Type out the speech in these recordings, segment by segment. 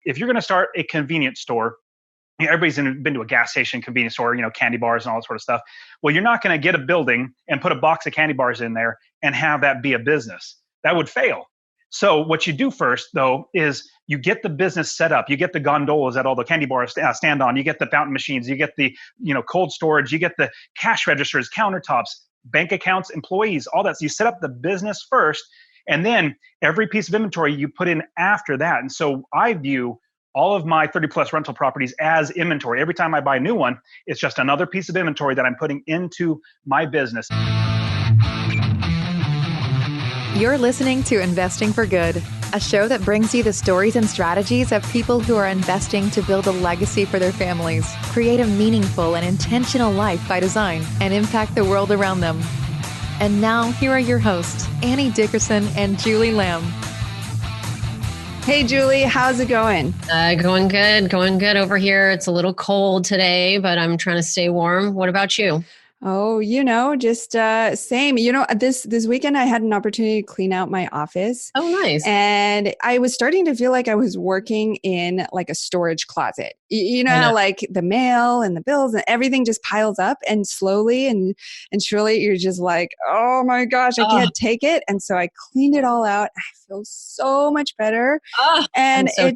if you're going to start a convenience store, everybody's been to a gas station, convenience store, candy bars and all that sort of stuff. Well, you're not going to get a building and put a box of candy bars in there and have that be a business. That would fail. So what you do first, though, is you get the business set up. You get the gondolas that all the candy bars stand on. You get the fountain machines. You get the cold storage. You get the cash registers, countertops, bank accounts, employees, all that. So you set up the business first, and then every piece of inventory you put in after that. And so I view all of my 30 plus rental properties as inventory. Every time I buy a new one, it's just another piece of inventory that I'm putting into my business. You're listening to Investing for Good, a show that brings you the stories and strategies of people who are investing to build a legacy for their families, create a meaningful and intentional life by design, and impact the world around them. And now, here are your hosts, Annie Dickerson and Julie Lamb. Hey, Julie, how's it going? Going good over here. It's a little cold today, but I'm trying to stay warm. What about you? Oh, just same. This weekend I had an opportunity to clean out my office. Oh, nice. And I was starting to feel like I was working in like a storage closet. You know how like the mail and the bills and everything just piles up, and slowly and surely you're just like, oh my gosh, I can't take it. And so I cleaned it all out. I feel so much better. And so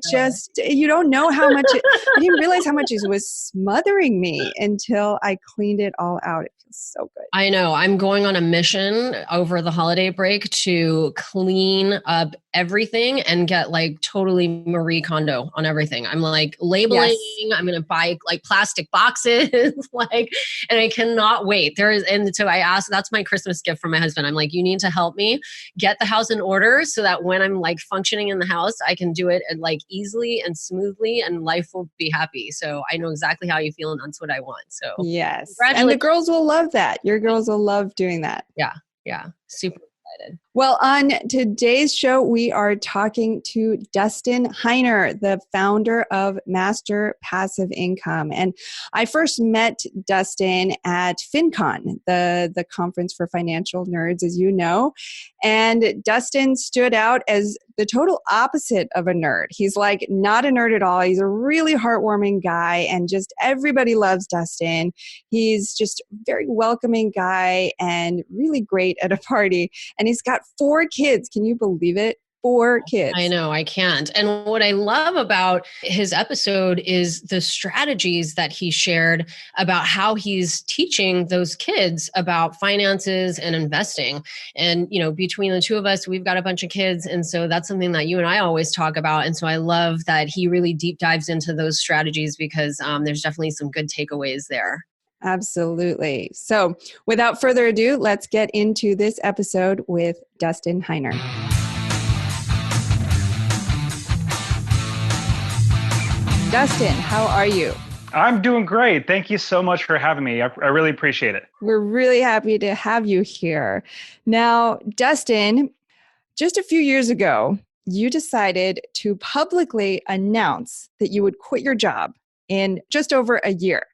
you don't know how much, I didn't realize how much it was smothering me until I cleaned it all out. It feels so good. I know. I'm going on a mission over the holiday break to clean up everything and get like totally Marie Kondo on everything. I'm like labeling. Yes. I'm going to buy like plastic boxes, and I cannot wait. And so I asked, that's my Christmas gift from my husband. I'm like, you need to help me get the house in order so that when I'm like functioning in the house, I can do it like easily and smoothly, and life will be happy. So I know exactly how you feel, and that's what I want. So yes. And the girls will love that. Your girls will love doing that. Yeah. Super excited. Well, on today's show, we are talking to Dustin Heiner, the founder of Master Passive Income. And I first met Dustin at FinCon, the conference for financial nerds, as you know. And Dustin stood out as the total opposite of a nerd. He's like not a nerd at all. He's a really heartwarming guy, and just everybody loves Dustin. He's just a very welcoming guy and really great at a party. And he's got 4 kids. Can you believe it? 4 kids. I know, I can't. And what I love about his episode is the strategies that he shared about how he's teaching those kids about finances and investing. And, between the two of us, we've got a bunch of kids. And so that's something that you and I always talk about. And so I love that he really deep dives into those strategies, because there's definitely some good takeaways there. Absolutely. So without further ado, let's get into this episode with Dustin Heiner. Dustin, how are you? I'm doing great. Thank you so much for having me. I really appreciate it. We're really happy to have you here. Now, Dustin, just a few years ago, you decided to publicly announce that you would quit your job in just over a year.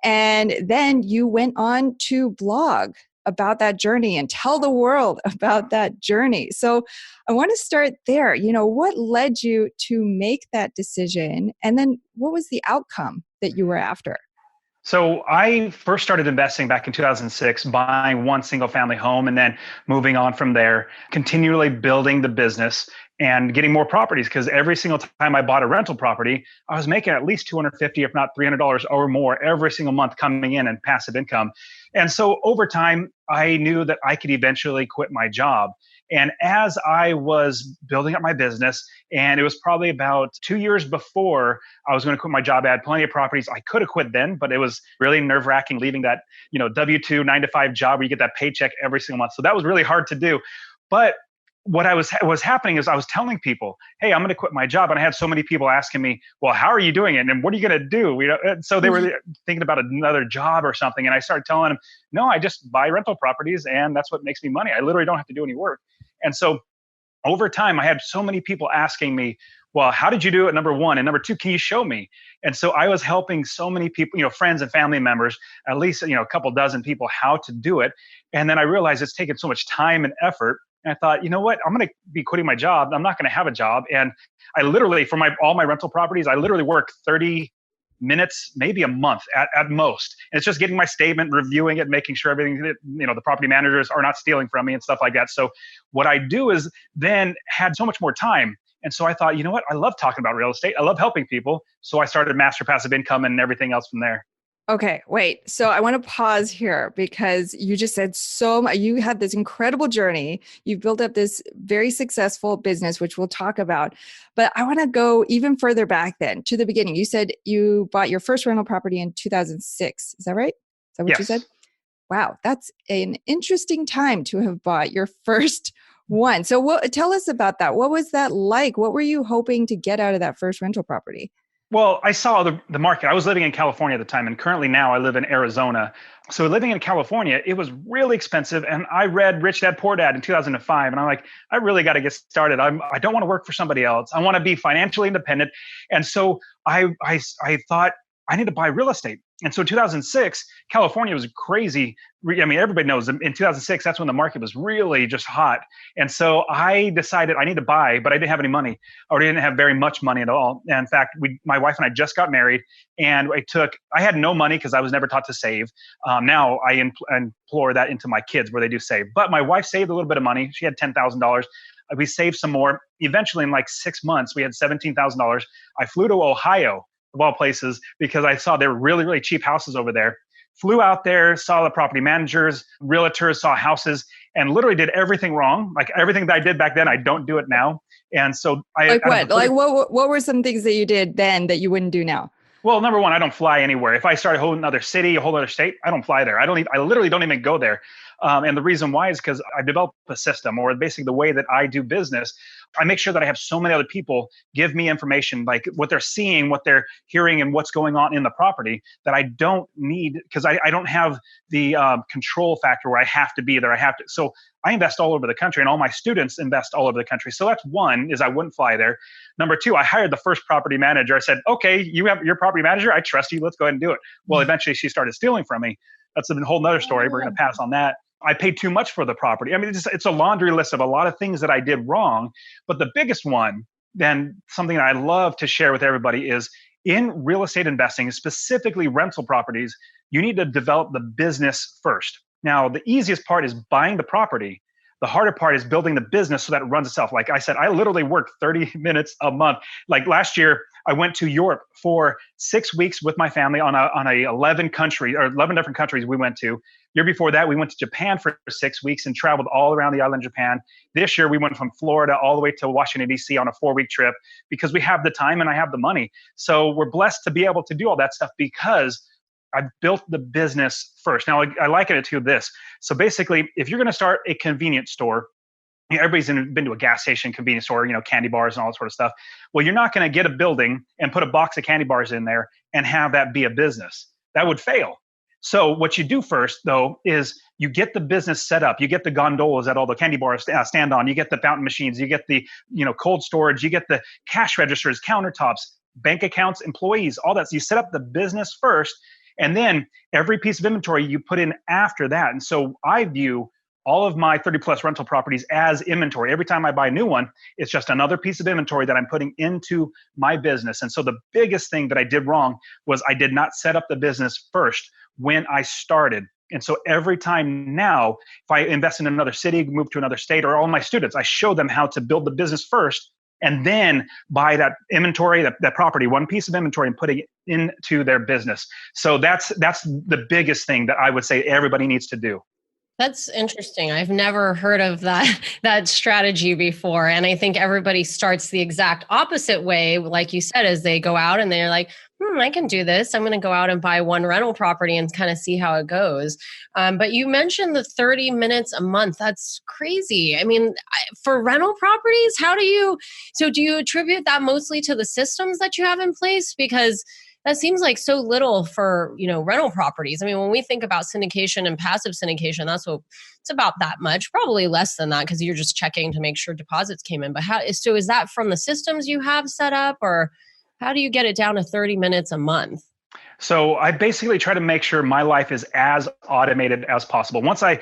And then you went on to blog about that journey and tell the world about that journey. So I want to start there. What led you to make that decision? And then what was the outcome that you were after? So I first started investing back in 2006, buying one single family home, and then moving on from there, continually building the business and getting more properties, because every single time I bought a rental property, I was making at least $250, if not $300 or more every single month coming in passive income. And so over time, I knew that I could eventually quit my job. And as I was building up my business, and it was probably about 2 years before I was going to quit my job, I had plenty of properties. I could have quit then, but it was really nerve-wracking leaving that, W-2 9-to-5 job where you get that paycheck every single month. So that was really hard to do. But what was happening is I was telling people, hey, I'm going to quit my job. And I had so many people asking me, well, how are you doing it? And what are you going to do? And so they were thinking about another job or something. And I started telling them, no, I just buy rental properties and that's what makes me money. I literally don't have to do any work. And so over time, I had so many people asking me, well, how did you do it? Number one. And number two, can you show me? And so I was helping so many people, friends and family members, at least, a couple dozen people, how to do it. And then I realized it's taken so much time and effort. And I thought, you know what? I'm going to be quitting my job. I'm not going to have a job. And I literally, for all my rental properties, I literally work 30 minutes, maybe a month at most. And it's just getting my statement, reviewing it, making sure everything, the property managers are not stealing from me and stuff like that. So what I do is then had so much more time. And so I thought, you know what? I love talking about real estate. I love helping people. So I started Master Passive Income and everything else from there. Okay, wait. So I want to pause here because you just said so much. You had this incredible journey. You've built up this very successful business, which we'll talk about. But I want to go even further back then to the beginning. You said you bought your first rental property in 2006. Is that right? Is that what Yes. you said? Wow, that's an interesting time to have bought your first one. So tell us about that. What was that like? What were you hoping to get out of that first rental property? Well, I saw the market. I was living in California at the time, and currently now I live in Arizona. So living in California, it was really expensive. And I read Rich Dad Poor Dad in 2005, and I'm like, I really got to get started. I don't want to work for somebody else. I want to be financially independent. And so I thought I need to buy real estate. And so in 2006, California was crazy. I mean, everybody knows in 2006, that's when the market was really just hot. And so I decided I need to buy, but I didn't have any money, or didn't have very much money at all. And in fact, my wife and I just got married, and I had no money because I was never taught to save. Now I implore that into my kids where they do save. But my wife saved a little bit of money. She had $10,000. We saved some more. Eventually, in like 6 months, we had $17,000. I flew to Ohio, of all places, because I saw there were really, really cheap houses over there. Flew out there, saw the property managers, realtors, saw houses, and literally did everything wrong. Like everything that I did back then, I don't do it now. And so what were some things that you did then that you wouldn't do now? Well, number one, I don't fly anywhere. If I start a whole other city, a whole other state, I don't fly there. I literally don't even go there. And the reason why is because I've developed a system, or basically the way that I do business. I make sure that I have so many other people give me information, like what they're seeing, what they're hearing, and what's going on in the property that I don't need, because I don't have the control factor where I have to be there. So I invest all over the country, and all my students invest all over the country. So that's one, is I wouldn't fly there. Number two, I hired the first property manager. I said, okay, you have your property manager. I trust you. Let's go ahead and do it. Well, eventually she started stealing from me. That's a whole nother story. We're going to pass on that. I paid too much for the property. I mean, it's a laundry list of a lot of things that I did wrong. But the biggest one, then something that I love to share with everybody, is in real estate investing, specifically rental properties, you need to develop the business first. Now, the easiest part is buying the property. The harder part is building the business so that it runs itself. Like I said, I literally work 30 minutes a month. Like last year, I went to Europe for 6 weeks with my family on a 11 different countries we went to. Year before that, we went to Japan for 6 weeks and traveled all around the island of Japan. This year, we went from Florida all the way to Washington, D.C. on a 4-week trip because we have the time and I have the money. So we're blessed to be able to do all that stuff because I built the business first. Now, I liken it to this. So basically, if you're going to start a convenience store, everybody's been to a gas station, convenience store, candy bars and all that sort of stuff. Well, you're not going to get a building and put a box of candy bars in there and have that be a business. That would fail. So what you do first, though, is you get the business set up. You get the gondolas that all the candy bars stand on. You get the fountain machines. You get the cold storage. You get the cash registers, countertops, bank accounts, employees, all that. So you set up the business first. And then every piece of inventory you put in after that. And so I view all of my 30 plus rental properties as inventory. Every time I buy a new one, it's just another piece of inventory that I'm putting into my business. And so the biggest thing that I did wrong was I did not set up the business first when I started. And so every time now, if I invest in another city, move to another state, or all my students, I show them how to build the business first and then buy that inventory, that property, one piece of inventory, and putting it into their business. So that's the biggest thing that I would say everybody needs to do. That's interesting. I've never heard of that strategy before. And I think everybody starts the exact opposite way, like you said, as they go out and they're like, I can do this. I'm going to go out and buy one rental property and kind of see how it goes. But you mentioned the 30 minutes a month. That's crazy. I mean, for rental properties, do you attribute that mostly to the systems that you have in place? Because That seems like so little for, rental properties. I mean, when we think about syndication and passive syndication, it's about that much, probably less than that because you're just checking to make sure deposits came in. But is that from the systems you have set up, or how do you get it down to 30 minutes a month? So I basically try to make sure my life is as automated as possible. Once I've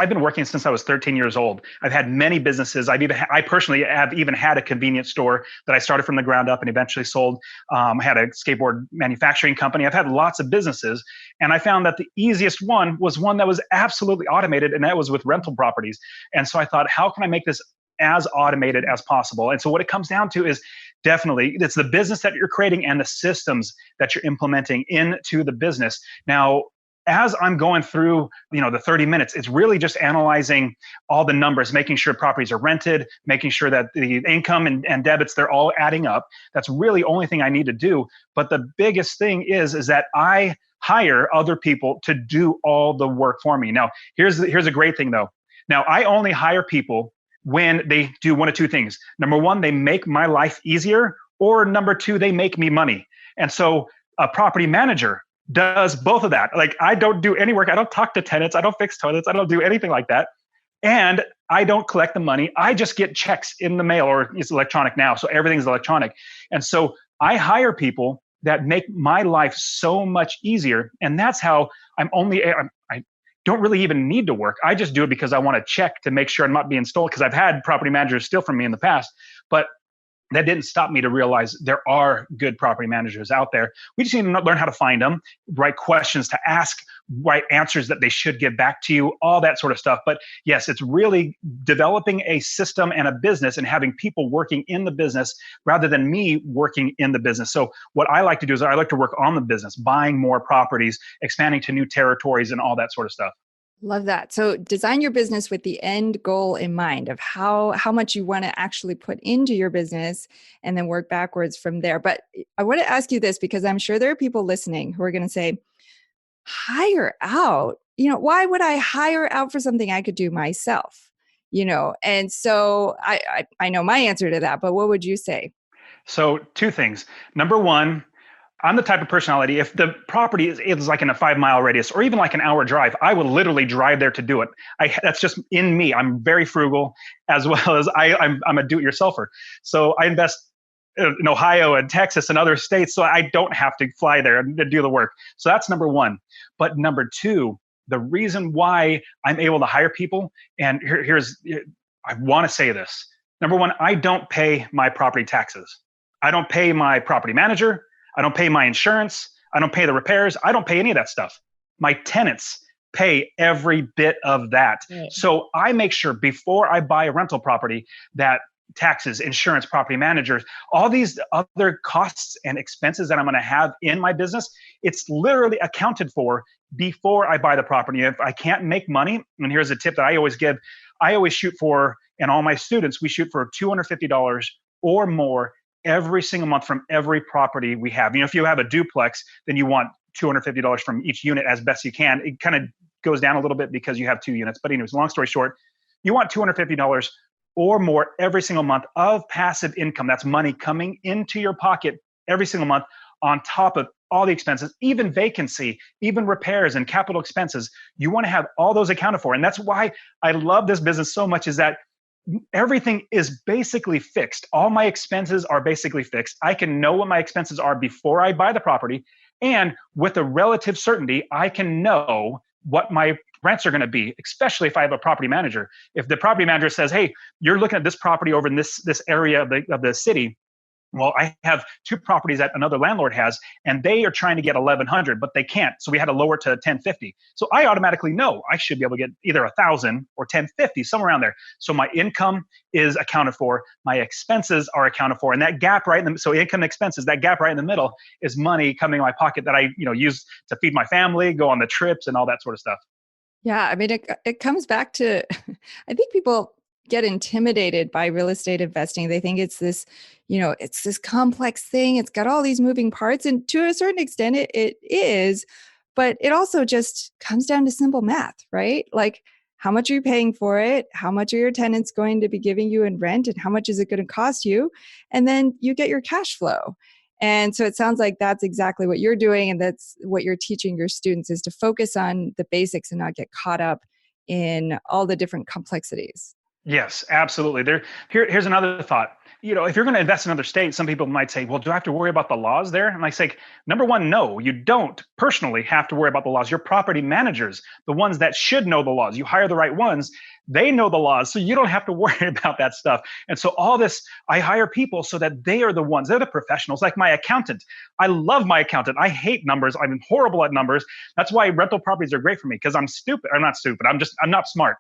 been working since I was 13 years old. I've had many businesses. I personally have even had a convenience store that I started from the ground up and eventually sold. Had a skateboard manufacturing company. I've had lots of businesses, and I found that the easiest one was one that was absolutely automated, and that was with rental properties. And so I thought, how can I make this as automated as possible? And so what it comes down to is definitely it's the business that you're creating and the systems that you're implementing into the business. Now, as I'm going through, the 30 minutes, it's really just analyzing all the numbers, making sure properties are rented, making sure that the income and debits, they're all adding up. That's really the only thing I need to do. But the biggest thing is that I hire other people to do all the work for me. Now, here's a great thing though. Now, I only hire people when they do one of two things. Number one, they make my life easier, or number two, they make me money. And so a property manager does both of that. Like, I don't do any work. I don't talk to tenants. I don't fix toilets. I don't do anything like that. And I don't collect the money. I just get checks in the mail, or it's electronic now. So everything's electronic. And so I hire people that make my life so much easier. And that's how I don't really even need to work. I just do it because I want to check to make sure I'm not being stolen, because I've had property managers steal from me in the past. But that didn't stop me to realize there are good property managers out there. We just need to learn how to find them, right questions to ask, right answers that they should give back to you, all that sort of stuff. But yes, it's really developing a system and a business and having people working in the business rather than me working in the business. So what I like to do is I like to work on the business, buying more properties, expanding to new territories, and all that sort of stuff. Love that. So design your business with the end goal in mind of how much you want to actually put into your business, and then work backwards from there. But I want to ask you this, because I'm sure there are people listening who are going to say, hire out, why would I hire out for something I could do myself? And so I know my answer to that, but what would you say? So two things. Number one, I'm the type of personality, if the property is like in a 5-mile radius or even like an hour drive, I will literally drive there to do it. That's just in me. I'm very frugal, as well as I'm a do-it-yourselfer. So I invest in Ohio and Texas and other states, so I don't have to fly there and do the work. So that's number one. But number two, the reason why I'm able to hire people, and I want to say this. Number one, I don't pay my property taxes. I don't pay my property manager. I don't pay my insurance. I don't pay the repairs. I don't pay any of that stuff. My tenants pay every bit of that. Right. So I make sure before I buy a rental property that taxes, insurance, property managers, all these other costs and expenses that I'm going to have in my business, it's literally accounted for before I buy the property. If I can't make money, and here's a tip that I always give, I always shoot for, and all my students, we shoot for $250 or more every single month from every property we have. If you have a duplex, then you want $250 from each unit as best you can. It kind of goes down a little bit because you have 2 units. But anyways, long story short, you want $250 or more every single month of passive income. That's money coming into your pocket every single month on top of all the expenses, even vacancy, even repairs and capital expenses. You want to have all those accounted for. And that's why I love this business so much, is that everything is basically fixed. All my expenses are basically fixed. I can know what my expenses are before I buy the property. And with a relative certainty, I can know what my rents are going to be, especially if I have a property manager. If the property manager says, hey, you're looking at this property over in this area of the city. Well, I have 2 properties that another landlord has, and they are trying to get 1,100, but they can't. So we had to lower it to 1,050. So I automatically know I should be able to get either 1,000 or 1,050, somewhere around there. So my income is accounted for, my expenses are accounted for, and that gap right in the, so income and expenses, that gap right in the middle is money coming in my pocket that I use to feed my family, go on the trips, and all that sort of stuff. Yeah, I mean, it comes back to, I think people get intimidated by real estate investing. They think it's this, it's this complex thing. It's got all these moving parts. And to a certain extent, it is, but it also just comes down to simple math, right? Like, how much are you paying for it? How much are your tenants going to be giving you in rent? And how much is it going to cost you? And then you get your cash flow. And so it sounds like that's exactly what you're doing. And that's what you're teaching your students, is to focus on the basics and not get caught up in all the different complexities. Yes, absolutely. Here's another thought. If you're going to invest in another state, some people might say, well, do I have to worry about the laws there? And I say, number one, no, you don't personally have to worry about the laws. Your property managers, the ones that should know the laws, you hire the right ones, they know the laws. So you don't have to worry about that stuff. And so all this, I hire people so that they are the ones, they're the professionals, like my accountant. I love my accountant. I hate numbers. I'm horrible at numbers. That's why rental properties are great for me, because I'm stupid. I'm not stupid. I'm not smart.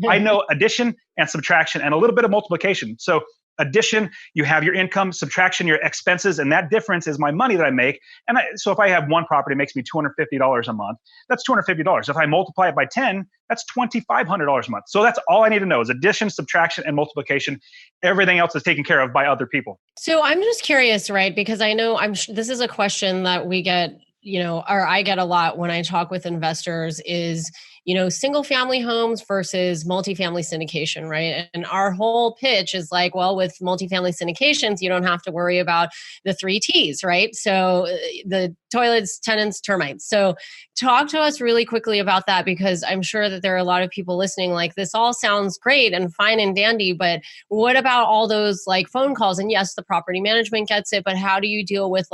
I know addition and subtraction and a little bit of multiplication. So addition, you have your income; subtraction, your expenses, and that difference is my money that I make. And so if I have one property, it makes me $250 a month. That's $250. If I multiply it by 10, that's $2,500 a month. So that's all I need to know is addition, subtraction, and multiplication. Everything else is taken care of by other people. So I'm just curious, right? Because I know this is a question that we get, or I get a lot when I talk with investors is, single family homes versus multifamily syndication, right? And our whole pitch is like, well, with multifamily syndications, you don't have to worry about the 3 T's, right? So the toilets, tenants, termites. So talk to us really quickly about that, because I'm sure that there are a lot of people listening like, this all sounds great and fine and dandy, but what about all those like phone calls? And yes, the property management gets it, but how do you deal with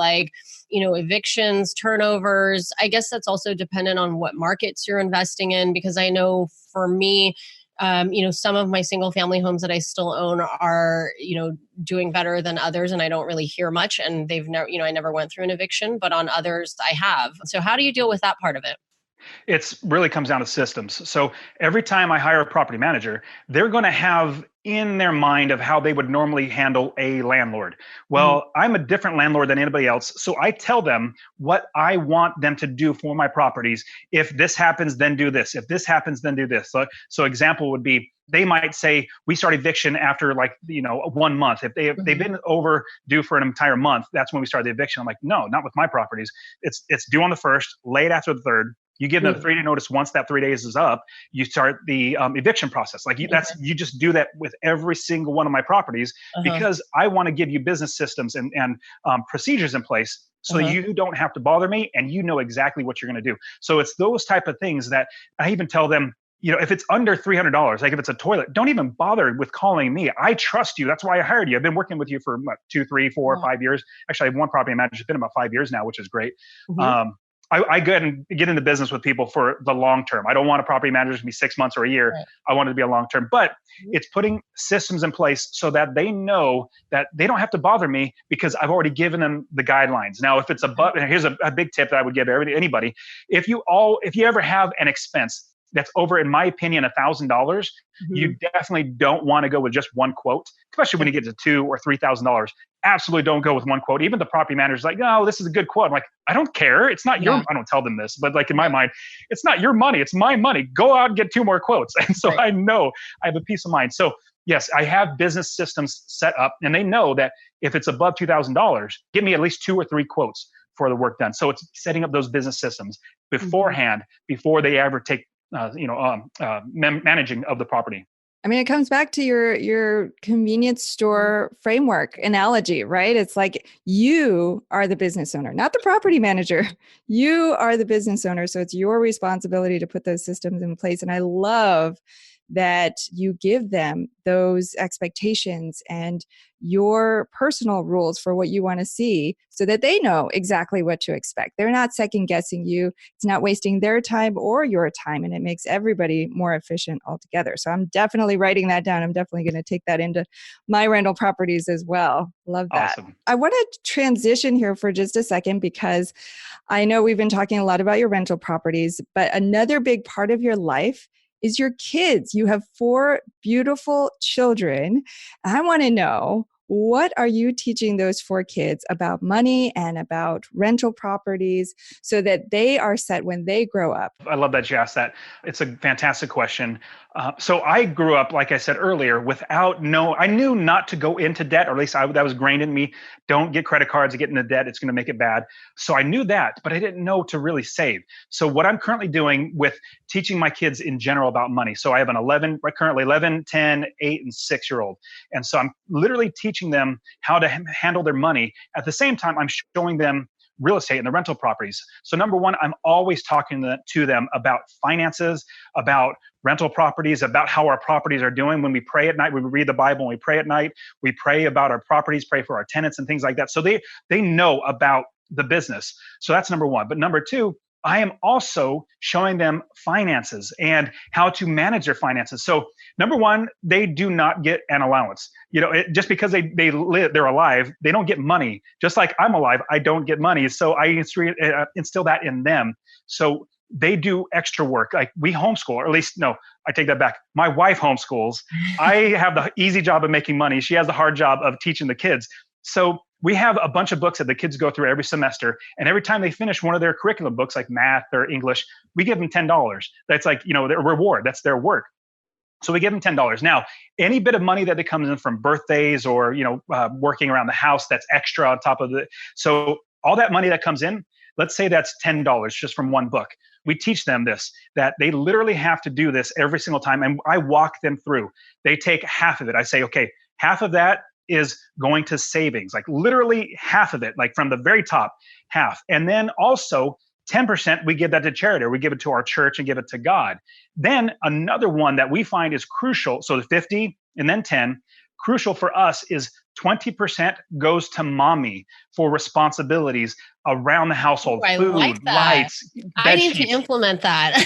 evictions, turnovers? I guess that's also dependent on what markets you're investing in, because I know for me, some of my single family homes that I still own are, doing better than others, and I don't really hear much, and they've never, I never went through an eviction, but on others I have. So how do you deal with that part of it? It really comes down to systems. So every time I hire a property manager, they're going to have in their mind of how they would normally handle a landlord. Well, I'm a different landlord than anybody else. So I tell them what I want them to do for my properties. If this happens, then do this. If this happens, then do this. So example would be, they might say, we start eviction after 1 month. If they've been overdue for an entire month, that's when we start the eviction. I'm like, no, not with my properties. It's due on the 1st, late after the 3rd. You give them a 3-day notice. Once that 3 days is up, you start the eviction process. You just do that with every single one of my properties, because I want to give you business systems and procedures in place so you don't have to bother me, and you know exactly what you're going to do. So it's those type of things that I even tell them. If it's under $300, like if it's a toilet, don't even bother with calling me. I trust you. That's why I hired you. I've been working with you for 2, 3, 4, 5 years. Actually, I have one property manager. It's been about 5 years now, which is great. I go ahead and get into business with people for the long term. I don't want a property manager to be 6 months or a year. Right. I want it to be a long term. But it's putting systems in place so that they know that they don't have to bother me, because I've already given them the guidelines. Now, if it's here's a big tip that I would give anybody. If you ever have an expense that's over, in my opinion, $1,000, you definitely don't want to go with just one quote, especially when you get to $2,000 or $3,000. Absolutely don't go with one quote. Even the property manager's like, no, this is a good quote. I'm like, I don't care. It's not your, I don't tell them this, but in my mind, it's not your money. It's my money. Go out and get 2 more quotes. And so I know I have a peace of mind. So yes, I have business systems set up, and they know that if it's above $2,000, give me at least 2 or 3 quotes for the work done. So it's setting up those business systems beforehand, before they ever take managing of the property. I mean, it comes back to your convenience store framework analogy, right? It's like you are the business owner, not the property manager. You are the business owner. So it's your responsibility to put those systems in place. And I love that you give them those expectations and your personal rules for what you want to see, so that they know exactly what to expect. They're not second guessing you. It's not wasting their time or your time, and it makes everybody more efficient altogether. So I'm definitely writing that down. I'm definitely going to take that into my rental properties as well. Love that. Awesome. I want to transition here for just a second, because I know we've been talking a lot about your rental properties, but another big part of your life is your kids. You have 4 beautiful children. I want to know, what are you teaching those 4 kids about money and about rental properties so that they are set when they grow up? I love that you asked that. It's a fantastic question. So I grew up, like I said earlier, I knew not to go into debt, or at least that was grained in me. Don't get credit cards and get into debt. It's going to make it bad. So I knew that, but I didn't know to really save. So what I'm currently doing with teaching my kids in general about money. So I have currently 11, 10, 8, and 6-year-old. And so I'm literally teaching them how to handle their money. At the same time, I'm showing them real estate and the rental properties. So number one, I'm always talking to them about finances, about rental properties, about how our properties are doing. When we pray at night, we read the Bible, and we pray at night, we pray about our properties, pray for our tenants and things like that. So they know about the business. So that's number one. But number two, I am also showing them finances and how to manage their finances. So number one, they do not get an allowance. Just because they're alive, they don't get money. Just like I'm alive, I don't get money. So I instill that in them. So they do extra work. Like we homeschool, or at least, no, I take that back. My wife homeschools. I have the easy job of making money. She has the hard job of teaching the kids. So we have a bunch of books that the kids go through every semester. And every time they finish one of their curriculum books, like math or English, we give them $10. That's like, their reward. That's their work. So we give them $10. Now, any bit of money that comes in from birthdays or, working around the house, that's extra on top of it. So all that money that comes in, let's say that's $10 just from one book. We teach them that they literally have to do this every single time. And I walk them through. They take half of it. I say, okay, half of that is going to savings, like literally half of it, like from the very top, half. And then also 10%, we give that to charity, or we give it to our church and give it to God. Then another one that we find is crucial. So the 50 and then 10, crucial for us is 20% goes to mommy for responsibilities around the household, food, like lights. I need to implement that.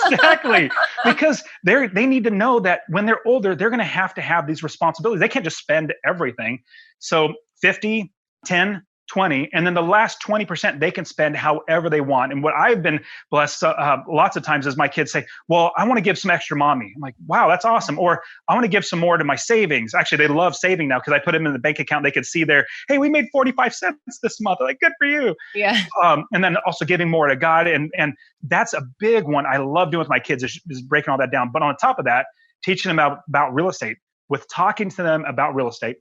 Exactly. Because they need to know that when they're older, they're going to have these responsibilities. They can't just spend everything. So 50, 10, 20, and then the last 20% they can spend however they want. And what I've been blessed lots of times is my kids say, well, I want to give some extra mommy. I'm like, wow, that's awesome. Or I want to give some more to my savings. Actually, they love saving now because I put them in the bank account. They can see hey, we made 45 cents this month. I'm like, good for you. Yeah. And then also giving more to God. And that's a big one I love doing with my kids is breaking all that down. But on top of that, teaching them about real estate, with talking to them about real estate,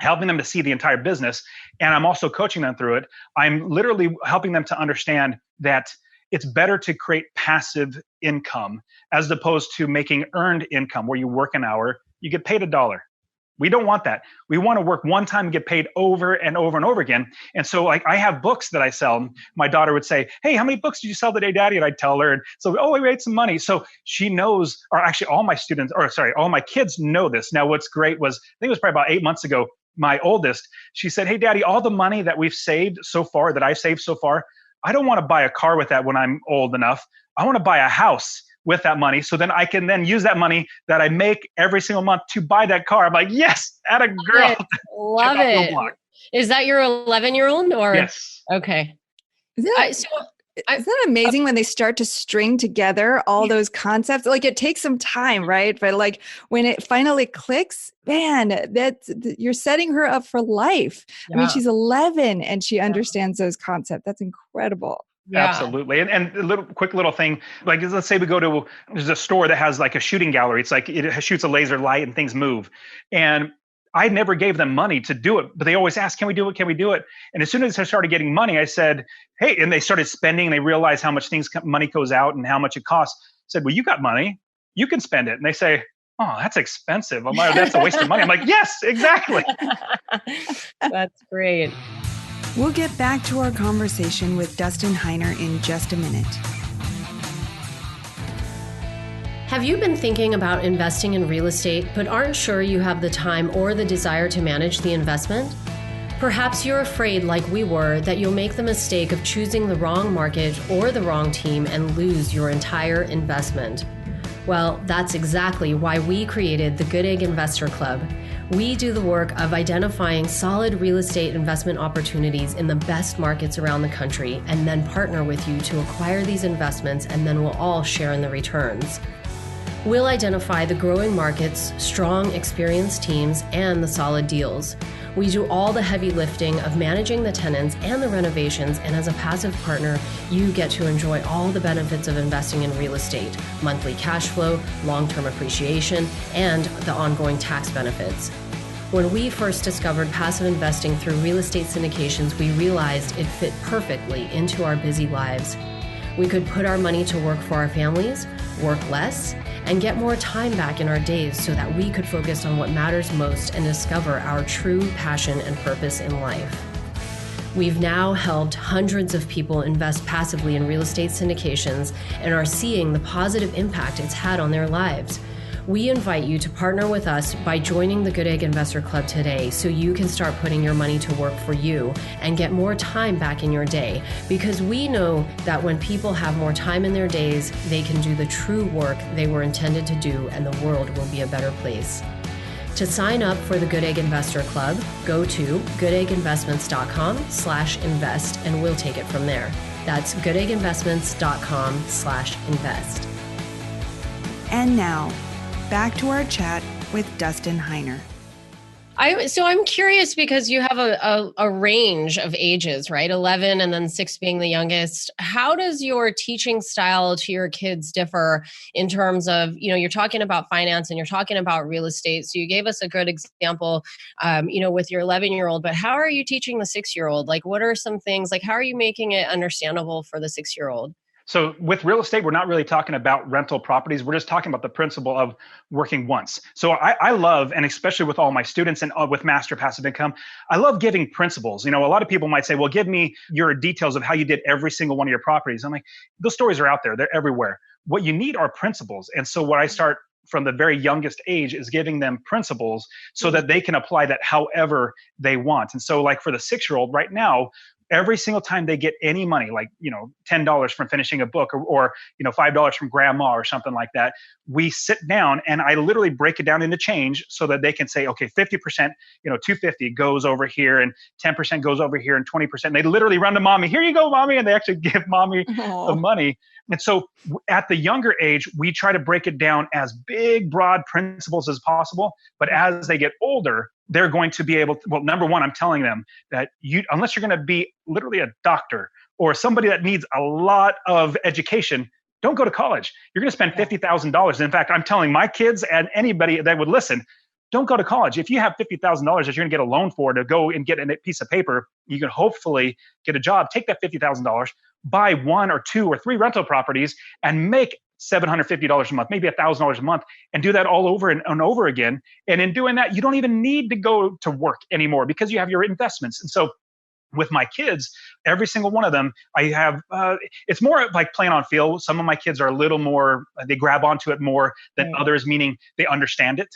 helping them to see the entire business. And I'm also coaching them through it. I'm literally helping them to understand that it's better to create passive income as opposed to making earned income where you work an hour, you get paid $1. We don't want that. We want to work one time and get paid over and over and over again. And so like I have books that I sell. My daughter would say, hey, how many books did you sell today, Daddy? And I'd tell her. And so, we made some money. So she knows, or actually all my kids know this. Now, what's great was, I think it was probably about 8 months ago, my oldest, she said, hey, Daddy, all the money that we've saved so far, that I've saved so far, I don't want to buy a car with that when I'm old enough. I want to buy a house with that money. So then I can then use that money that I make every single month to buy that car. I'm like, yes, atta girl. Love it. Is that your 11-year-old or? Yes. Okay. Isn't that amazing when they start to string together all those concepts? Like it takes some time, right? But like when it finally clicks, man, you're setting her up for life. Yeah. I mean, she's 11 and she understands those concepts. That's incredible. Yeah. Absolutely. And a quick little thing, like let's say there's a store that has like a shooting gallery. It's like it shoots a laser light and things move. And I never gave them money to do it, but they always asked, can we do it? Can we do it? And as soon as I started getting money, I said, hey, and they started spending and they realized how much money goes out and how much it costs. I said, well, you got money, you can spend it. And they say, oh, that's expensive. I'm like, that's a waste of money. I'm like, yes, exactly. That's great. We'll get back to our conversation with Dustin Heiner in just a minute. Have you been thinking about investing in real estate, but aren't sure you have the time or the desire to manage the investment? Perhaps you're afraid, like we were, that you'll make the mistake of choosing the wrong market or the wrong team and lose your entire investment. Well, that's exactly why we created the Goodegg Investor Club. We do the work of identifying solid real estate investment opportunities in the best markets around the country and then partner with you to acquire these investments, and then we'll all share in the returns. We'll identify the growing markets, strong, experienced teams, and the solid deals. We do all the heavy lifting of managing the tenants and the renovations, and as a passive partner, you get to enjoy all the benefits of investing in real estate, monthly cash flow, long-term appreciation, and the ongoing tax benefits. When we first discovered passive investing through real estate syndications, we realized it fit perfectly into our busy lives. We could put our money to work for our families, work less, and get more time back in our days so that we could focus on what matters most and discover our true passion and purpose in life. We've now helped hundreds of people invest passively in real estate syndications and are seeing the positive impact it's had on their lives. We invite you to partner with us by joining the Goodegg Investor Club today so you can start putting your money to work for you and get more time back in your day, because we know that when people have more time in their days, they can do the true work they were intended to do, and the world will be a better place. To sign up for the Goodegg Investor Club, go to goodegginvestments.com/invest and we'll take it from there. That's goodegginvestments.com/invest. And now, back to our chat with Dustin Heiner. So I'm curious, because you have a range of ages, right? 11 and then 6 being the youngest. How does your teaching style to your kids differ in terms of, you're talking about finance and you're talking about real estate. So you gave us a good example, with your 11-year-old, but how are you teaching the 6-year-old? Like, what are some things, like, how are you making it understandable for the 6-year-old? So with real estate, we're not really talking about rental properties. We're just talking about the principle of working once. So I love, and especially with all my students and with Master Passive Income, I love giving principles. A lot of people might say, well, give me your details of how you did every single one of your properties. I'm like, those stories are out there. They're everywhere. What you need are principles. And so what I start from the very youngest age is giving them principles so that they can apply that however they want. And so like for the 6-year-old right now, every single time they get any money, like, $10 from finishing a book or $5 from grandma or something like that, we sit down and I literally break it down into change so that they can say, okay, 50%, $250 goes over here and 10% goes over here and 20%. They literally run to mommy, here you go, mommy. And they actually give mommy the money. And so at the younger age, we try to break it down as big, broad principles as possible. But as they get older, they're going to be able to, well, number one, I'm telling them that unless you're going to be literally a doctor or somebody that needs a lot of education, don't go to college. You're going to spend $50,000. In fact, I'm telling my kids and anybody that would listen, don't go to college. If you have $50,000 that you're going to get a loan for to go and get a piece of paper, you can hopefully get a job. Take that $50,000, buy 1 or 2 or 3 rental properties and make $750 a month, maybe $1,000 a month, and do that all over and over again. And in doing that, you don't even need to go to work anymore because you have your investments. And so with my kids, every single one of them, I have, it's more like playing on feel. Some of my kids are a little more, they grab onto it more than others, meaning they understand it.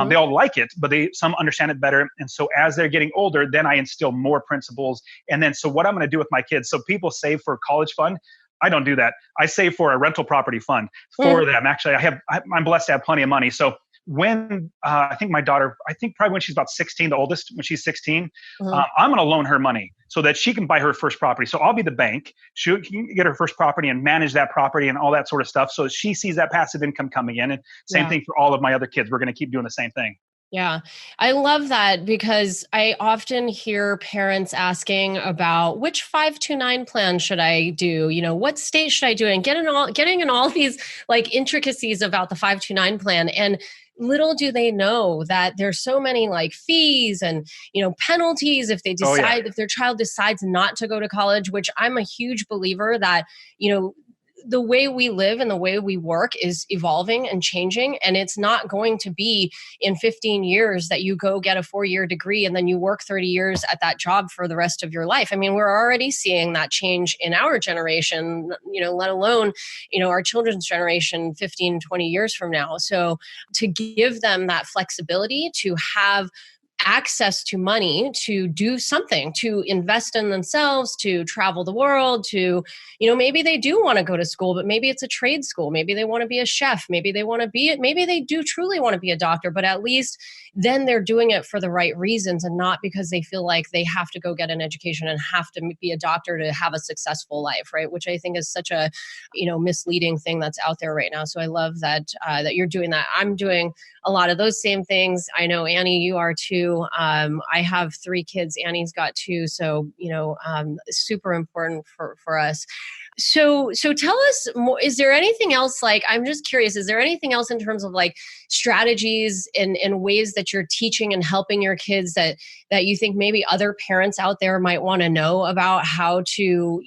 They all like it, but some understand it better. And so as they're getting older, then I instill more principles. And then, so what I'm going to do with my kids, so people save for college fund. I don't do that. I save for a rental property fund for them. Actually, I'm blessed to have plenty of money. So when I think my daughter, probably when she's about 16, the oldest, when she's 16, I'm going to loan her money so that she can buy her first property. So I'll be the bank. She can get her first property and manage that property and all that sort of stuff. So she sees that passive income coming in. And same thing for all of my other kids. We're going to keep doing the same thing. Yeah, I love that, because I often hear parents asking about which 529 plan should I do? What state should I do? And getting in all these like intricacies about the 529 plan. And little do they know that there's so many like fees and, penalties if they decide, if their child decides not to go to college, which I'm a huge believer that, the way we live and the way we work is evolving and changing. And it's not going to be in 15 years that you go get a 4-year degree and then you work 30 years at that job for the rest of your life. I mean, we're already seeing that change in our generation, let alone, our children's generation 15, 20 years from now. So to give them that flexibility to have access to money to do something, to invest in themselves, to travel the world, to, maybe they do want to go to school, but maybe it's a trade school. Maybe they want to be a chef. Maybe they want to be it. Maybe they do truly want to be a doctor, but at least then they're doing it for the right reasons and not because they feel like they have to go get an education and have to be a doctor to have a successful life, right? Which I think is such a, misleading thing that's out there right now. So I love that, that you're doing that. I'm doing a lot of those same things. I know, Annie, you are too. too. I have 3 kids. Annie's got 2. So, super important for us. So tell us more. Is there anything else, like, I'm just curious, is there anything else in terms of like strategies and ways that you're teaching and helping your kids that you think maybe other parents out there might want to know about how to,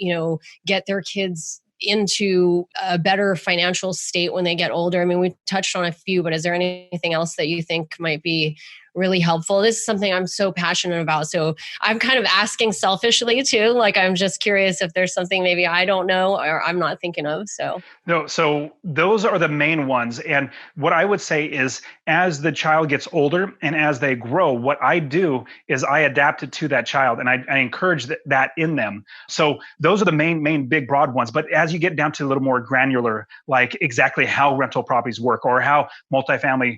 get their kids into a better financial state when they get older? I mean, we touched on a few, but is there anything else that you think might be really helpful? This is something I'm so passionate about. So I'm kind of asking selfishly too. Like, I'm just curious if there's something maybe I don't know or I'm not thinking of. So No, so those are the main ones. And what I would say is, as the child gets older and as they grow, what I do is I adapt it to that child, and I encourage that in them. So those are the main big broad ones. But as you get down to a little more granular, like exactly how rental properties work or how multifamily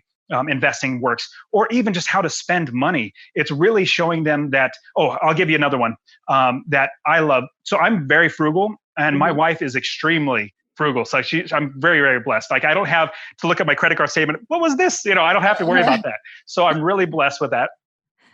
investing works, or even just how to spend money, it's really showing them that, I'll give you another one that I love. So I'm very frugal, and my wife is extremely frugal. So I'm very, very blessed. Like, I don't have to look at my credit card statement. What was this? I don't have to worry about that. So I'm really blessed with that.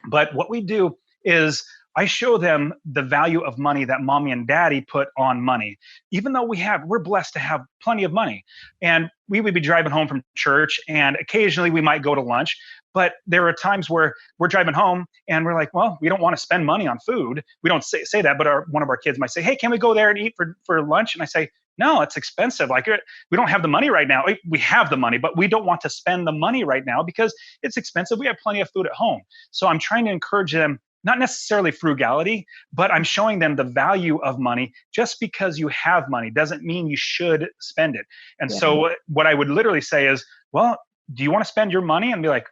But what we do is I show them the value of money that mommy and daddy put on money. Even though we're blessed to have plenty of money. And we would be driving home from church, and occasionally we might go to lunch. But there are times where we're driving home and we're like, well, we don't want to spend money on food. We don't say that, but one of our kids might say, hey, can we go there and eat for lunch? And I say, no, it's expensive. Like, we don't have the money right now. We have the money, but we don't want to spend the money right now because it's expensive. We have plenty of food at home. So I'm trying to encourage them, not necessarily frugality, but I'm showing them the value of money. Just because you have money doesn't mean you should spend it. And so what I would literally say is, well, do you want to spend your money? And be like,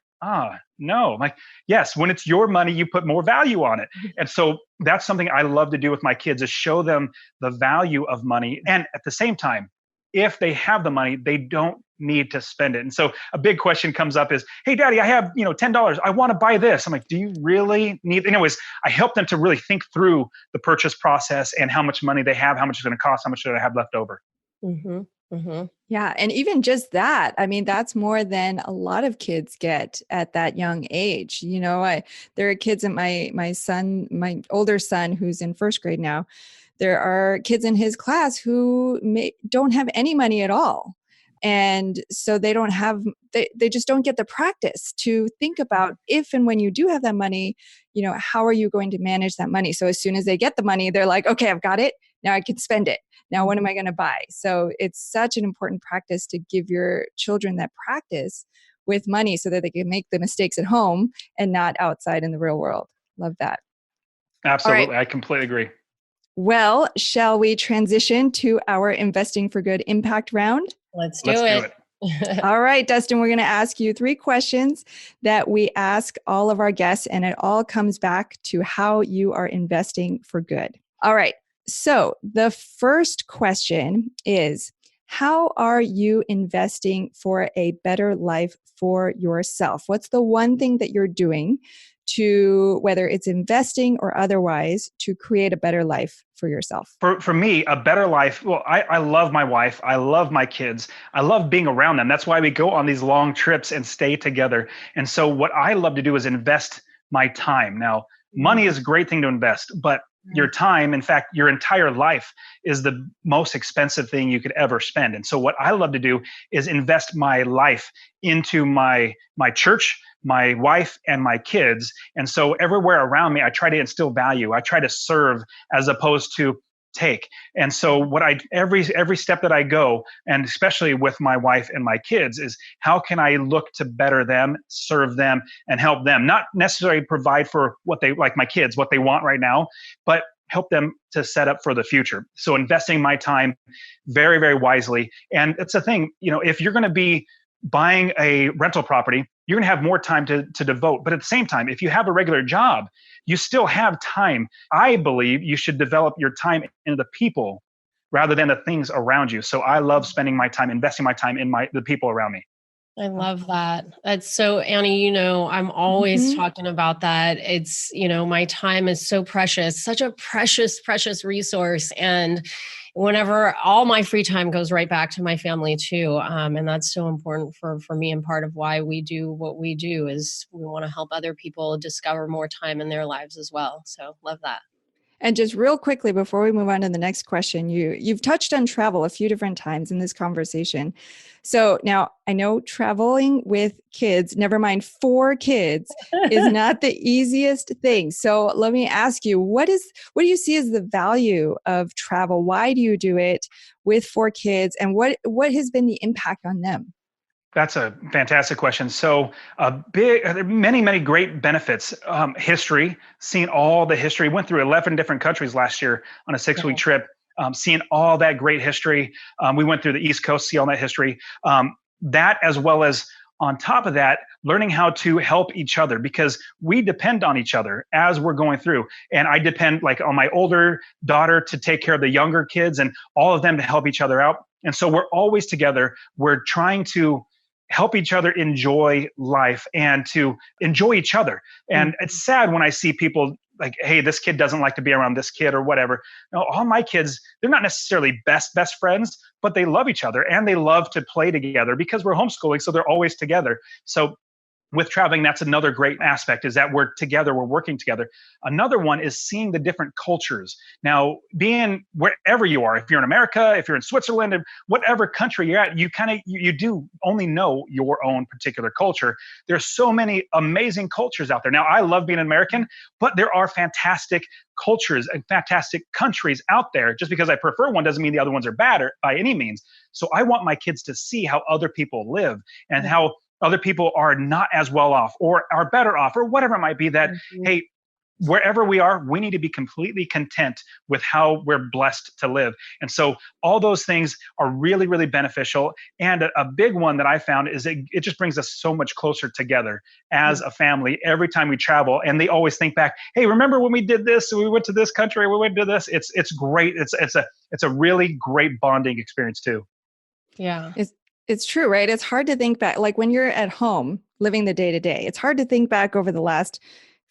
no. I'm like, yes, when it's your money, you put more value on it. And so that's something I love to do with my kids, is show them the value of money. And at the same time, if they have the money, they don't need to spend it. And so a big question comes up is, hey, daddy, I have, $10. I want to buy this. I'm like, do you really need? Anyways, I help them to really think through the purchase process and how much money they have, how much it's going to cost, how much do I have left over. Mm-hmm. Mm-hmm. Yeah. And even just that, I mean, that's more than a lot of kids get at that young age. There are kids in my older son, who's in first grade now. There are kids in his class who don't have any money at all. And so they just don't get the practice to think about if and when you do have that money, how are you going to manage that money? So as soon as they get the money, they're like, okay, I've got it. Now I can spend it. Now, what am I going to buy? So it's such an important practice to give your children that practice with money so that they can make the mistakes at home and not outside in the real world. Love that. Absolutely. Right. I completely agree. Well, shall we transition to our Investing for Good impact round? Let's do it. All right, Dustin, we're going to ask you 3 questions that we ask all of our guests, and it all comes back to how you are investing for good. All right. So the first question is, how are you investing for a better life for yourself? What's the one thing that you're doing to, whether it's investing or otherwise, to create a better life for yourself? For me, a better life. Well, I love my wife. I love my kids. I love being around them. That's why we go on these long trips and stay together. And so what I love to do is invest my time. Now, money is a great thing to invest, but your time, in fact, your entire life, is the most expensive thing you could ever spend. And so what I love to do is invest my life into my church, my wife, and my kids. And so everywhere around me, I try to instill value. I try to serve as opposed to take. And so every step that I go, and especially with my wife and my kids, is how can I look to better them, serve them, and help them? Not necessarily provide for what they, like my kids, what they want right now, but help them to set up for the future. So investing my time very, very wisely. And it's a thing, if you're going to be buying a rental property, you're going to have more time to devote. But at the same time, if you have a regular job, you still have time. I believe you should develop your time in the people rather than the things around you. So I love spending my time, investing my time in the people around me. I love that. That's so, Annie, I'm always talking about that. It's, my time is so precious, such a precious, precious resource. And whenever all my free time goes right back to my family too. And that's so important for me. And part of why we do what we do is we want to help other people discover more time in their lives as well. So love that. And just real quickly before we move on to the next question, you've touched on travel a few different times in this conversation. So now I know traveling with kids, never mind 4 kids, is not the easiest thing. So let me ask you, what do you see as the value of travel? Why do you do it with 4 kids, and what has been the impact on them? That's a fantastic question. So, many great benefits. History, seeing all the history. Went through 11 different countries last year on a 6-week trip. Seeing all that great history. We went through the East Coast, see all that history. That, as well as on top of that, learning how to help each other, because we depend on each other as we're going through. And I depend on my older daughter to take care of the younger kids, and all of them to help each other out. And so we're always together. We're trying to help each other enjoy life and to enjoy each other. And it's sad when I see people like, hey, this kid doesn't like to be around this kid or whatever. No, all my kids, they're not necessarily best friends, but they love each other and they love to play together because we're homeschooling. So they're always together. So with traveling, that's another great aspect, is that we're together, we're working together. Another one is seeing the different cultures. Now, being wherever you are, if you're in America, if you're in Switzerland, whatever country you're at, you do only know your own particular culture. There's so many amazing cultures out there. Now, I love being an American, but there are fantastic cultures and fantastic countries out there. Just because I prefer one doesn't mean the other ones are bad or by any means. So I want my kids to see how other people live and how other people are not as well off or are better off or whatever it might be, that, hey, wherever we are, we need to be completely content with how we're blessed to live. And so all those things are really, really beneficial. And a big one that I found is it just brings us so much closer together as a family every time we travel. And they always think back, hey, remember when we did this? We went to this country, we went to this. It's great. It's a really great bonding experience too. Yeah. It's true, right? It's hard to think back. Like when you're at home living the day to day, it's hard to think back over the last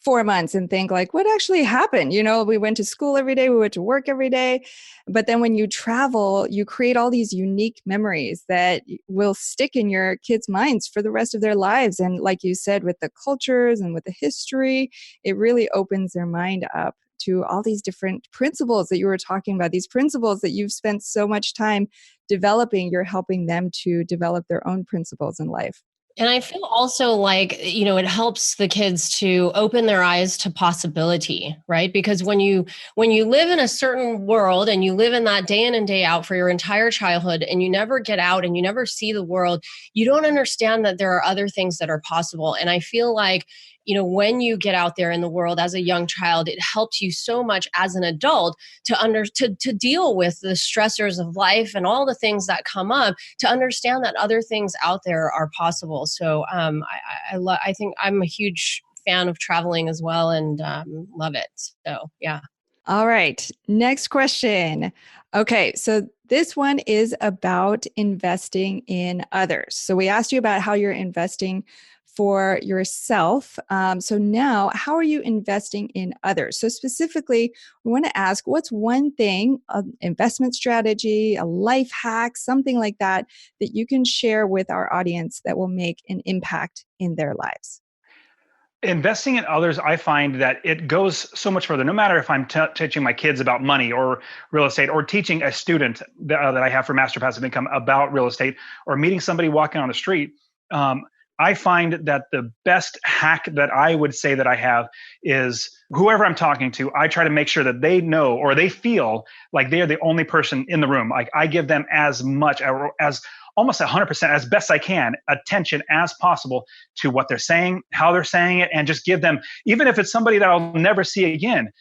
4 months and think like, what actually happened? We went to school every day, we went to work every day. But then when you travel, you create all these unique memories that will stick in your kids' minds for the rest of their lives. And like you said, with the cultures and with the history, it really opens their mind up to all these different principles that you were talking about, these principles that you've spent so much time developing. You're helping them to develop their own principles in life. And I feel also like, it helps the kids to open their eyes to possibility, right? Because when you live in a certain world and you live in that day in and day out for your entire childhood and you never get out and you never see the world, you don't understand that there are other things that are possible. And I feel like, when you get out there in the world as a young child, it helps you so much as an adult to deal with the stressors of life and all the things that come up, to understand that other things out there are possible. So I think I'm a huge fan of traveling as well, and love it. So yeah. All right. Next question. Okay. So this one is about investing in others. So we asked you about how you're investing for yourself. So now, how are you investing in others? So specifically, we want to ask, what's one thing, an investment strategy, a life hack, something like that, that you can share with our audience that will make an impact in their lives? Investing in others, I find that it goes so much further. No matter if I'm teaching my kids about money or real estate, or teaching a student that I have for Master Passive Income about real estate, or meeting somebody walking on the street, I find that the best hack that I would say that I have is whoever I'm talking to, I try to make sure that they know or they feel like they are the only person in the room. Like I give them as much as almost 100%, as best I can, attention as possible to what they're saying, how they're saying it, and just give them, even if it's somebody that I'll never see again,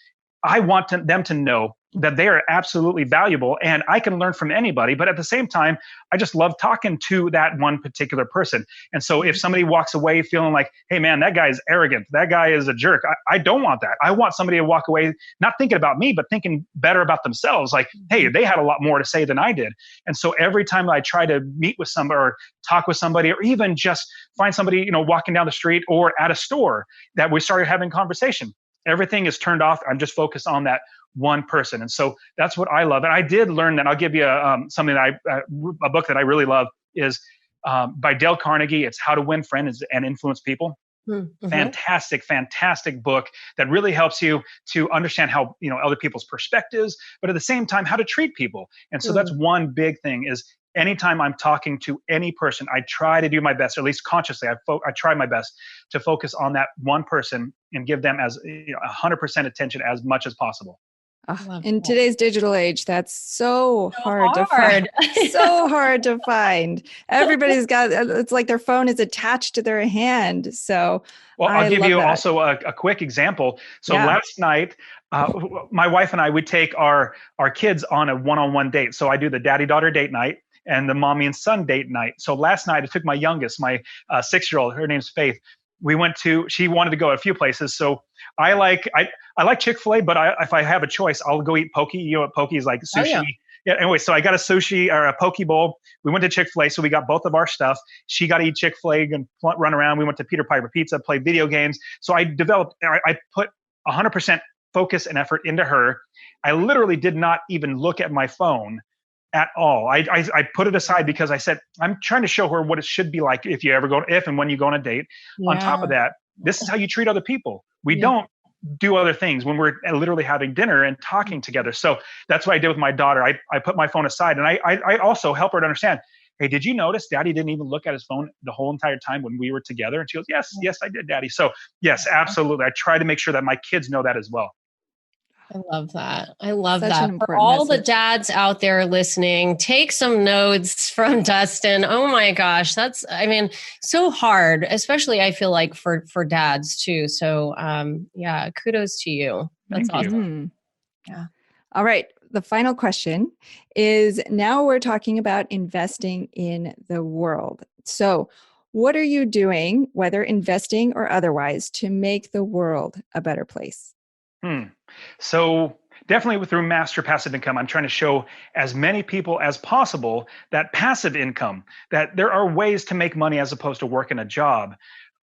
I want them to know that they are absolutely valuable and I can learn from anybody. But at the same time, I just love talking to that one particular person. And so if somebody walks away feeling like, hey man, that guy is arrogant, that guy is a jerk, I don't want that. I want somebody to walk away not thinking about me, but thinking better about themselves. Like, hey, they had a lot more to say than I did. And so every time I try to meet with somebody or talk with somebody, or even just find somebody, walking down the street or at a store that we started having conversation, everything is turned off. I'm just focused on that one person. And so that's what I love. And I did learn that. I'll give you something that a book that I really love is by Dale Carnegie. It's How to Win Friends and Influence People. Mm-hmm. Fantastic book that really helps you to understand how, other people's perspectives, but at the same time, how to treat people. And so that's one big thing is anytime I'm talking to any person, I try to do my best, or at least consciously, I try my best to focus on that one person and give them as 100% attention as much as possible. In today's digital age, that's so hard to find. So hard to find. Everybody's got, it's like their phone is attached to their hand. So I'll give you also a quick example. So last night, my wife and I would take our kids on a one-on-one date. So I do the daddy-daughter date night and the mommy and son date night. So last night I took my youngest, my 6-year-old, her name's Faith. She wanted to go a few places. So I like Chick-fil-A, but if I have a choice, I'll go eat poke. You know what poke is like? Sushi. Oh, yeah. Anyway, so I got a sushi or a poke bowl. We went to Chick-fil-A, so we got both of our stuff. She got to eat Chick-fil-A and run around. We went to Peter Piper Pizza, play video games. So I put 100% focus and effort into her. I literally did not even look at my phone at all. I put it aside because I said, I'm trying to show her what it should be like if and when you go on a date. Yeah. On top of that, this is how you treat other people. We don't do other things when we're literally having dinner and talking together. So that's what I did with my daughter. I put my phone aside, and I also help her to understand, hey, did you notice Daddy didn't even look at his phone the whole entire time when we were together? And she goes, yes, I did, Daddy. So yes, absolutely. I try to make sure that my kids know that as well. I love that. For all the dads out there listening, take some notes from Dustin. Oh my gosh. That's, so hard, especially I feel like for dads too. So kudos to you. That's awesome. Mm-hmm. Yeah. All right. The final question is, now we're talking about investing in the world. So what are you doing, whether investing or otherwise, to make the world a better place? So definitely through Master Passive Income, I'm trying to show as many people as possible that passive income, that there are ways to make money as opposed to working a job.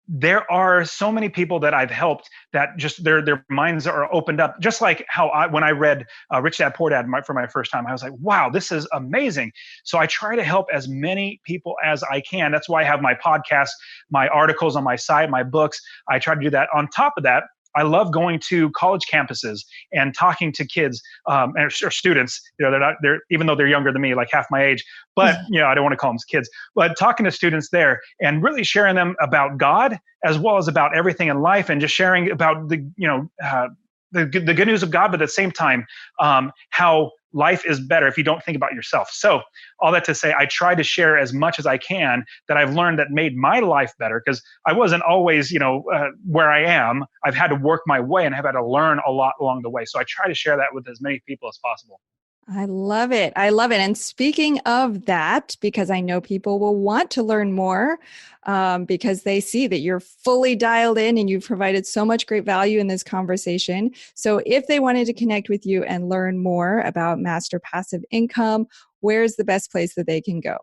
There are so many people that I've helped that just their minds are opened up. Just like how when I read Rich Dad Poor Dad for my first time, I was like, wow, this is amazing. So I try to help as many people as I can. That's why I have my podcast, my articles on my site, my books. I try to do that. On top of that, I love going to college campuses and talking to kids or students. They're even though they're younger than me, like half my age. But I don't want to call them kids. But talking to students there and really sharing them about God as well as about everything in life, and just sharing about the good news of God, but at the same time, how life is better if you don't think about yourself. So all that to say, I try to share as much as I can that I've learned that made my life better, because I wasn't always, where I am. I've had to work my way and have had to learn a lot along the way. So I try to share that with as many people as possible. I love it. And speaking of that, because I know people will want to learn more because they see that you're fully dialed in and you've provided so much great value in this conversation. So if they wanted to connect with you and learn more about Master Passive Income, where's the best place that they can go?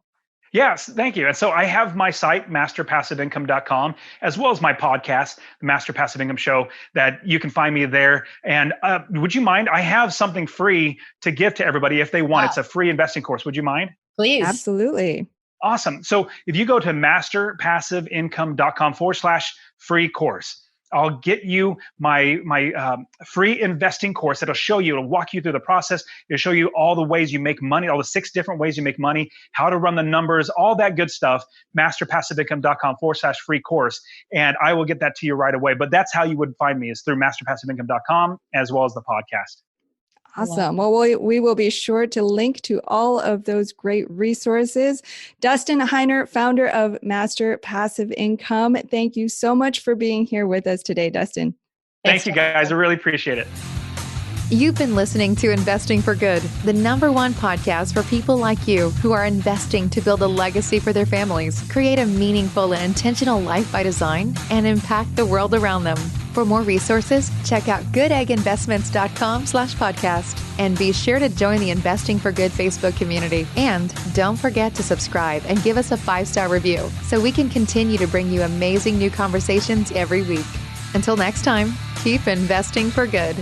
Yes, thank you. And so I have my site, masterpassiveincome.com, as well as my podcast, the Master Passive Income Show, that you can find me there. And would you mind? I have something free to give to everybody if they want. It's a free investing course. Would you mind? Please. Absolutely. Awesome. So if you go to masterpassiveincome.com/free course, I'll get you my free investing course. It'll walk you through the process. It'll show you all the ways you make money, all the 6 different ways you make money, how to run the numbers, all that good stuff. Masterpassiveincome.com/free course. And I will get that to you right away. But that's how you would find me, is through masterpassiveincome.com as well as the podcast. Awesome. Well, we will be sure to link to all of those great resources. Dustin Heiner, founder of Master Passive Income. Thank you so much for being here with us today, Dustin. Thank you, guys. I really appreciate it. You've been listening to Investing for Good, the #1 podcast for people like you who are investing to build a legacy for their families, create a meaningful and intentional life by design, and impact the world around them. For more resources, check out goodegginvestments.com/podcast, and be sure to join the Investing for Good Facebook community. And don't forget to subscribe and give us a 5-star review so we can continue to bring you amazing new conversations every week. Until next time, keep investing for good.